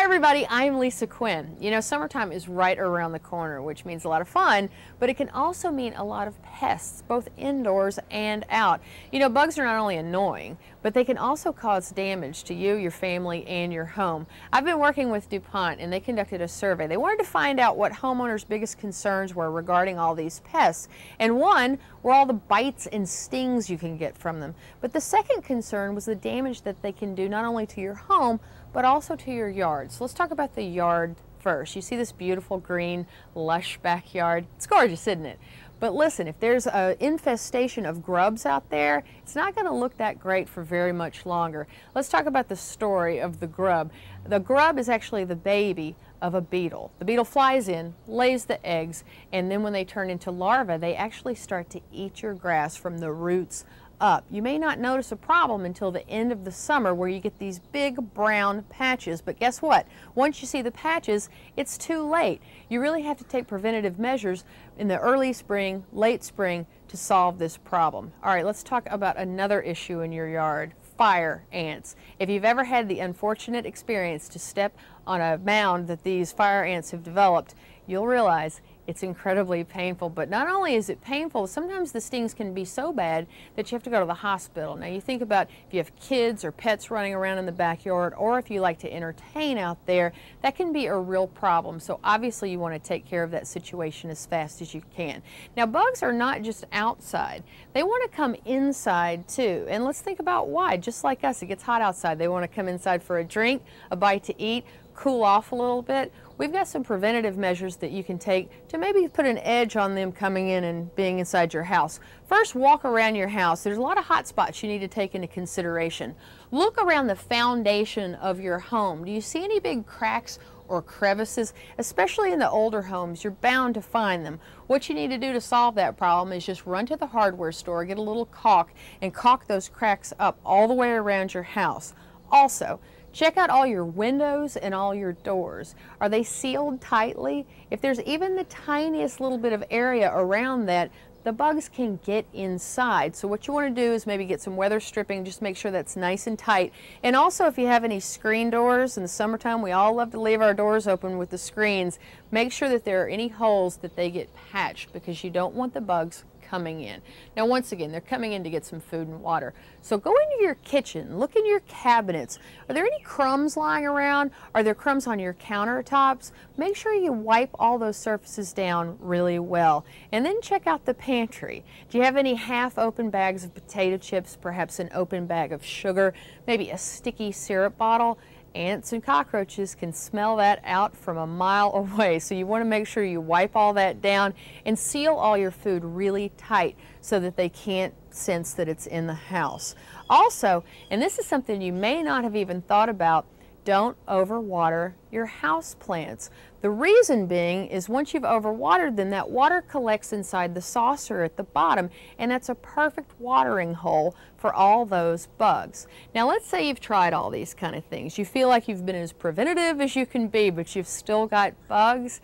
everybody, I'm Lisa Quinn. You know, summertime is right around the corner, which means a lot of fun, but it can also mean a lot of pests, both indoors and out. You know, bugs are not only annoying, but they can also cause damage to you, your family, and your home. I've been working with DuPont, and they conducted a survey. They wanted to find out what homeowners' biggest concerns were regarding all these pests, and one were all the bites and stings you can get from them. But the second concern was the damage that they can do not only to your home, but also to your yard. So let's talk about the yard first. You see this beautiful green, lush backyard? It's gorgeous, isn't it? But listen, if there's an infestation of grubs out there, it's not going to look that great for very much longer. Let's talk about the story of the grub. The grub is actually the baby of a beetle. The beetle flies in, lays the eggs, and then when they turn into larvae, they actually start to eat your grass from the roots up. You may not notice a problem until the end of the summer where you get these big brown patches, but guess what? Once you see the patches, it's too late. You really have to take preventative measures in the early spring, late spring to solve this problem. All right, let's talk about another issue in your yard. Fire ants. If you've ever had the unfortunate experience to step on a mound that these fire ants have developed, you'll realize it's incredibly painful. But not only is it painful, sometimes the stings can be so bad that you have to go to the hospital. Now you think about if you have kids or pets running around in the backyard, or if you like to entertain out there, that can be a real problem. So obviously you want to take care of that situation as fast as you can. Now bugs are not just outside. They want to come inside too. And let's think about why. Just like us, it gets hot outside. They want to come inside for a drink, a bite to eat, cool off a little bit. We've got some preventative measures that you can take to maybe put an edge on them coming in and being inside your house. First, walk around your house. There's a lot of hot spots you need to take into consideration. Look around the foundation of your home. Do you see any big cracks or crevices? Especially in the older homes, you're bound to find them. What you need to do to solve that problem is just run to the hardware store, get a little caulk, and caulk those cracks up all the way around your house. Also, check out all your windows and all your doors. Are they sealed tightly? If there's even the tiniest little bit of area around that, the bugs can get inside. So what you want to do is maybe get some weather stripping, just make sure that's nice and tight. And also if you have any screen doors in the summertime, we all love to leave our doors open with the screens. Make sure that there are any holes that they get patched, because you don't want the bugs coming in. Now once again, they're coming in to get some food and water. So go into your kitchen, look in your cabinets. Are there any crumbs lying around? Are there crumbs on your countertops? Make sure you wipe all those surfaces down really well. And then check out the pantry. Do you have any half-open bags of potato chips, perhaps an open bag of sugar, maybe a sticky syrup bottle? Ants and cockroaches can smell that out from a mile away, so you want to make sure you wipe all that down and seal all your food really tight so that they can't sense that it's in the house. Also, and this is something you may not have even thought about, don't overwater your house plants. The reason being is once you've overwatered them, that water collects inside the saucer at the bottom, and that's a perfect watering hole for all those bugs. Now let's say you've tried all these kind of things. You feel like you've been as preventative as you can be, but you've still got bugs.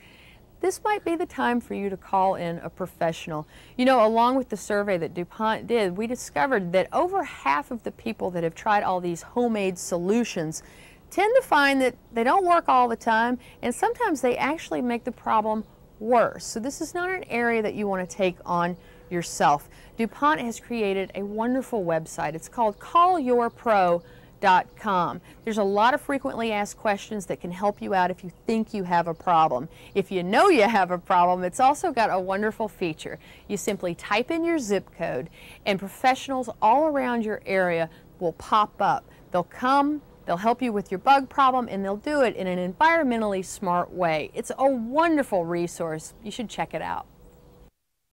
This might be the time for you to call in a professional. You know, along with the survey that DuPont did, we discovered that over half of the people that have tried all these homemade solutions tend to find that they don't work all the time, and sometimes they actually make the problem worse. So this is not an area that you want to take on yourself. DuPont has created a wonderful website. It's called callyourpro.com. There's a lot of frequently asked questions that can help you out if you think you have a problem. If you know you have a problem, it's also got a wonderful feature. You simply type in your zip code, and professionals all around your area will pop up. They'll come, they'll help you with your bug problem, and they'll do it in an environmentally smart way. It's a wonderful resource. You should check it out.